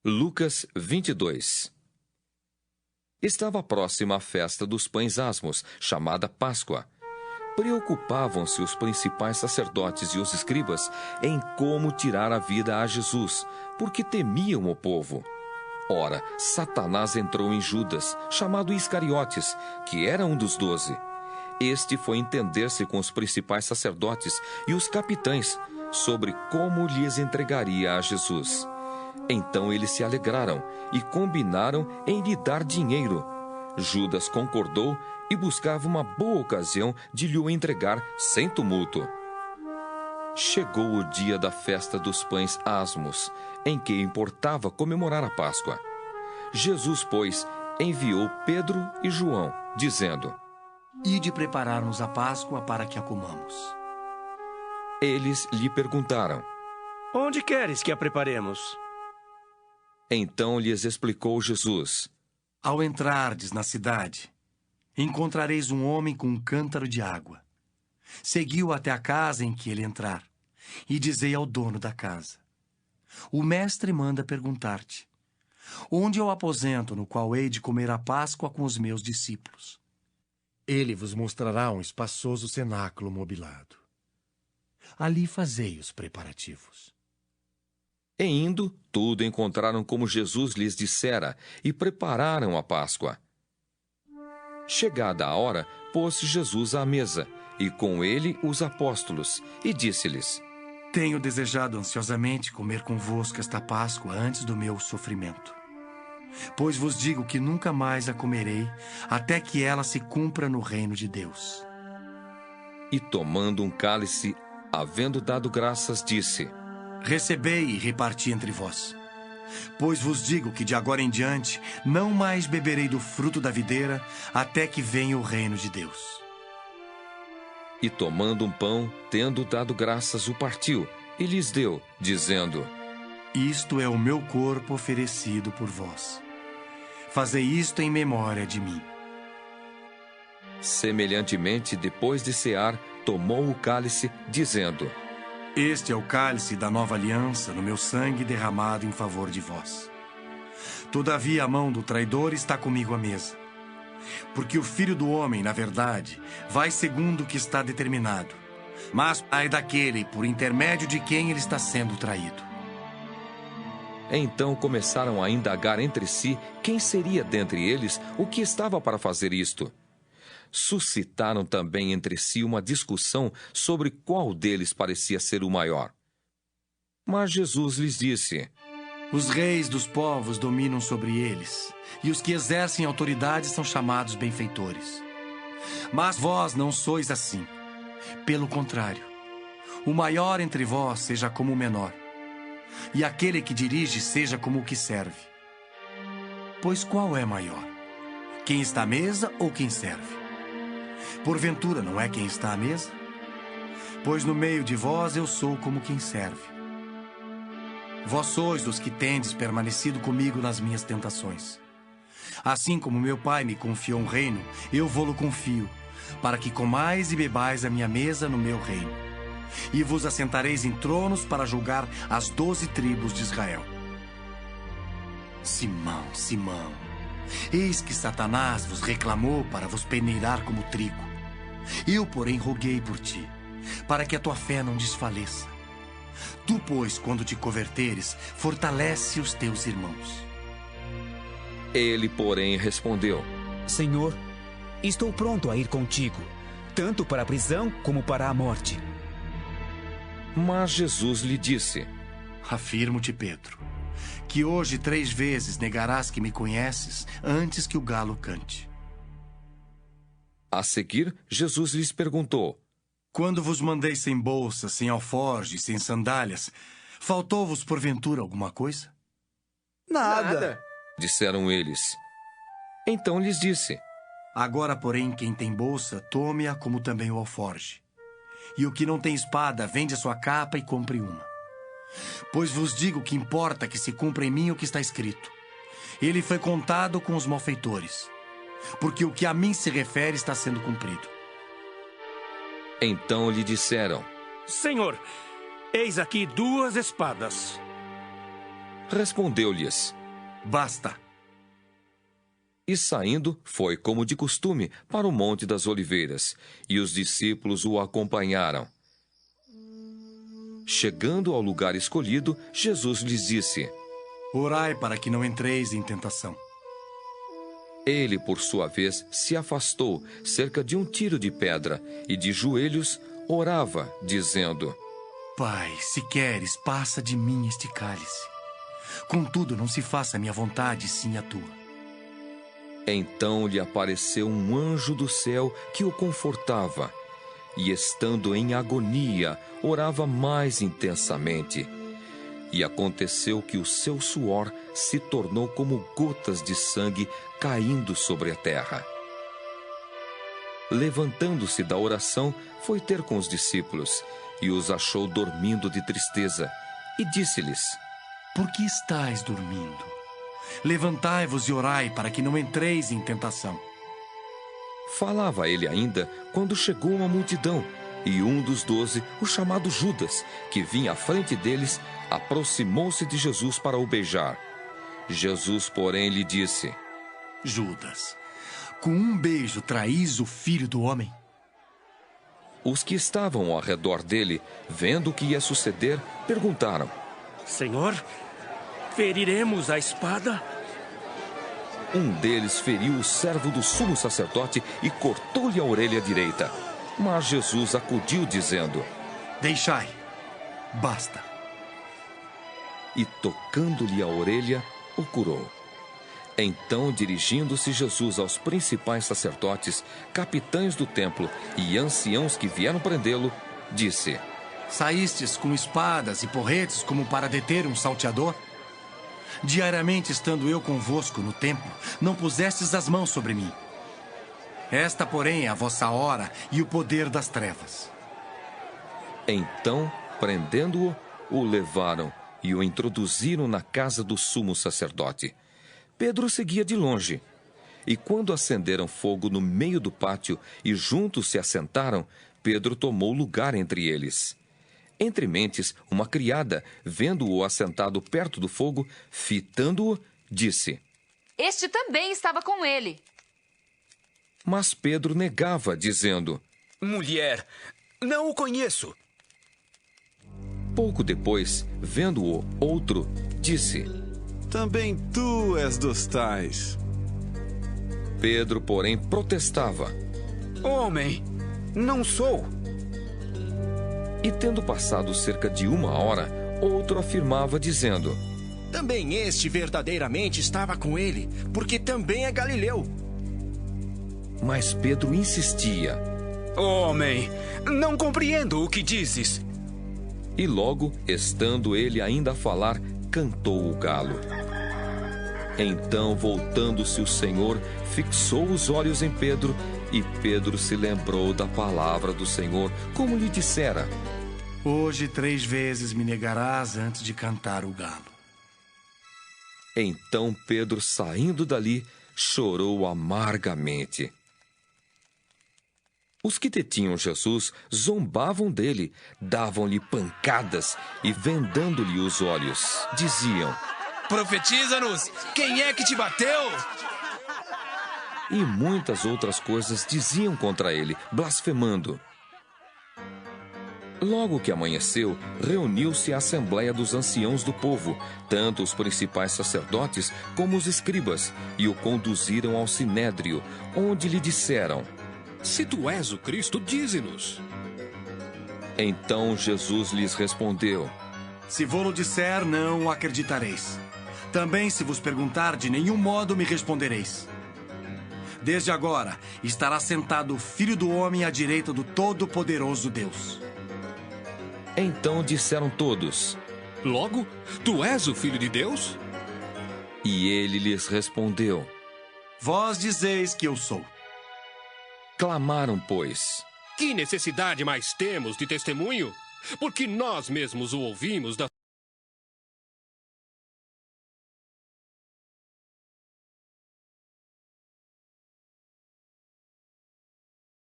Lucas 22. Estava próxima a festa dos pães asmos, chamada Páscoa. Preocupavam-se os principais sacerdotes e os escribas em como tirar a vida a Jesus, porque temiam o povo. Ora, Satanás entrou em Judas, chamado Iscariotes, que era um dos 12. Este foi entender-se com os principais sacerdotes e os capitães sobre como lhes entregaria a Jesus. Então eles se alegraram e combinaram em lhe dar dinheiro. Judas concordou e buscava uma boa ocasião de lhe o entregar sem tumulto. Chegou o dia da festa dos pães asmos, em que importava comemorar a Páscoa. Jesus, pois, enviou Pedro e João, dizendo: Ide preparar-nos a Páscoa para que a comamos. Eles lhe perguntaram: Onde queres que a preparemos? Então lhes explicou Jesus: Ao entrardes na cidade, encontrareis um homem com um cântaro de água. Segui-o até a casa em que ele entrar, e dizei ao dono da casa: O mestre manda perguntar-te: onde é o aposento no qual hei de comer a Páscoa com os meus discípulos? Ele vos mostrará um espaçoso cenáculo mobilado. Ali fazei os preparativos. E indo, tudo encontraram como Jesus lhes dissera, e prepararam a Páscoa. Chegada a hora, pôs-se Jesus à mesa, e com ele os apóstolos, e disse-lhes: Tenho desejado ansiosamente comer convosco esta Páscoa antes do meu sofrimento. Pois vos digo que nunca mais a comerei, até que ela se cumpra no reino de Deus. E tomando um cálice, havendo dado graças, disse: Recebei e reparti entre vós. Pois vos digo que de agora em diante não mais beberei do fruto da videira, até que venha o reino de Deus. E tomando um pão, tendo dado graças, o partiu, e lhes deu, dizendo: Isto é o meu corpo oferecido por vós. Fazei isto em memória de mim. Semelhantemente, depois de cear, tomou o cálice, dizendo: Este é o cálice da nova aliança no meu sangue derramado em favor de vós. Todavia a mão do traidor está comigo à mesa. Porque o Filho do Homem, na verdade, vai segundo o que está determinado. Mas ai daquele por intermédio de quem ele está sendo traído. Então começaram a indagar entre si quem seria dentre eles o que estava para fazer isto. Suscitaram também entre si uma discussão sobre qual deles parecia ser o maior. Mas Jesus lhes disse: Os reis dos povos dominam sobre eles, e os que exercem autoridade são chamados benfeitores. Mas vós não sois assim. Pelo contrário, o maior entre vós seja como o menor, e aquele que dirige seja como o que serve. Pois qual é maior? Quem está à mesa ou quem serve? Porventura não é quem está à mesa? Pois no meio de vós eu sou como quem serve. Vós sois os que tendes permanecido comigo nas minhas tentações. Assim como meu pai me confiou um reino, eu vô-lo confio, para que comais e bebais a minha mesa no meu reino. E vos assentareis em tronos para julgar as 12 tribos de Israel. Simão, Simão, eis que Satanás vos reclamou para vos peneirar como trigo. Eu, porém, roguei por ti, para que a tua fé não desfaleça. Tu, pois, quando te converteres, fortalece os teus irmãos. Ele, porém, respondeu: Senhor, estou pronto a ir contigo, tanto para a prisão como para a morte. Mas Jesus lhe disse: Afirmo-te, Pedro, que hoje 3 vezes negarás que me conheces antes que o galo cante. A seguir, Jesus lhes perguntou: Quando vos mandei sem bolsa, sem alforje, sem sandálias, faltou-vos porventura alguma coisa? Nada. Disseram eles. Então lhes disse: Agora, porém, quem tem bolsa, tome-a como também o alforje. E o que não tem espada, vende a sua capa e compre uma. Pois vos digo que importa que se cumpra em mim o que está escrito. Ele foi contado com os malfeitores, porque o que a mim se refere está sendo cumprido. Então lhe disseram: Senhor, eis aqui 2 espadas. Respondeu-lhes: Basta. E saindo, foi como de costume para o Monte das Oliveiras, e os discípulos o acompanharam. Chegando ao lugar escolhido, Jesus lhes disse: Orai para que não entreis em tentação. Ele, por sua vez, se afastou cerca de um tiro de pedra e de joelhos orava, dizendo: Pai, se queres, passa de mim este cálice. Contudo, não se faça a minha vontade, sim a tua. Então lhe apareceu um anjo do céu que o confortava, e estando em agonia, orava mais intensamente. E aconteceu que o seu suor se tornou como gotas de sangue caindo sobre a terra. Levantando-se da oração, foi ter com os discípulos, e os achou dormindo de tristeza, e disse-lhes: Por que estáis dormindo? Levantai-vos e orai para que não entreis em tentação. Falava ele ainda quando chegou uma multidão, e um dos 12, o chamado Judas, que vinha à frente deles, aproximou-se de Jesus para o beijar. Jesus, porém, lhe disse: Judas, com um beijo traís o Filho do Homem? Os que estavam ao redor dele, vendo o que ia suceder, perguntaram: Senhor, feriremos a espada? Um deles feriu o servo do sumo sacerdote e cortou-lhe a orelha direita. Mas Jesus acudiu, dizendo: Deixai, basta. E tocando-lhe a orelha, o curou. Então, dirigindo-se Jesus aos principais sacerdotes, capitães do templo e anciãos que vieram prendê-lo, disse: Saístes com espadas e porretes como para deter um salteador? Diariamente estando eu convosco no templo, não pusestes as mãos sobre mim. Esta, porém, é a vossa hora e o poder das trevas. Então, prendendo-o, o levaram e o introduziram na casa do sumo sacerdote. Pedro seguia de longe. E quando acenderam fogo no meio do pátio e juntos se assentaram, Pedro tomou lugar entre eles. Entre mentes, uma criada, vendo-o assentado perto do fogo, fitando-o, disse: Este também estava com ele. Mas Pedro negava, dizendo: Mulher, não o conheço. Pouco depois, vendo-o outro, disse: Também tu és dos tais. Pedro, porém, protestava. Homem, não sou. E tendo passado cerca de 1 hora, outro afirmava, dizendo: Também este verdadeiramente estava com ele, porque também é galileu. Mas Pedro insistia. Homem, não compreendo o que dizes. E logo, estando ele ainda a falar, cantou o galo. Então, voltando-se o Senhor, fixou os olhos em Pedro, e Pedro se lembrou da palavra do Senhor, como lhe dissera: Hoje 3 vezes me negarás antes de cantar o galo. Então Pedro, saindo dali, chorou amargamente. Os que detinham Jesus zombavam dele, davam-lhe pancadas e, vendando-lhe os olhos, diziam: Profetiza-nos! Quem é que te bateu? E muitas outras coisas diziam contra ele, blasfemando. Logo que amanheceu, reuniu-se a assembleia dos anciãos do povo, tanto os principais sacerdotes como os escribas, e o conduziram ao sinédrio, onde lhe disseram: Se tu és o Cristo, dize-nos. Então Jesus lhes respondeu: Se vou-lo disser, não o acreditareis. Também, se vos perguntar, de nenhum modo me respondereis. Desde agora, estará sentado o Filho do Homem à direita do Todo-Poderoso Deus. Então disseram todos: Logo, tu és o Filho de Deus? E ele lhes respondeu: Vós dizeis que eu sou. Clamaram, pois: Que necessidade mais temos de testemunho? Porque nós mesmos o ouvimos da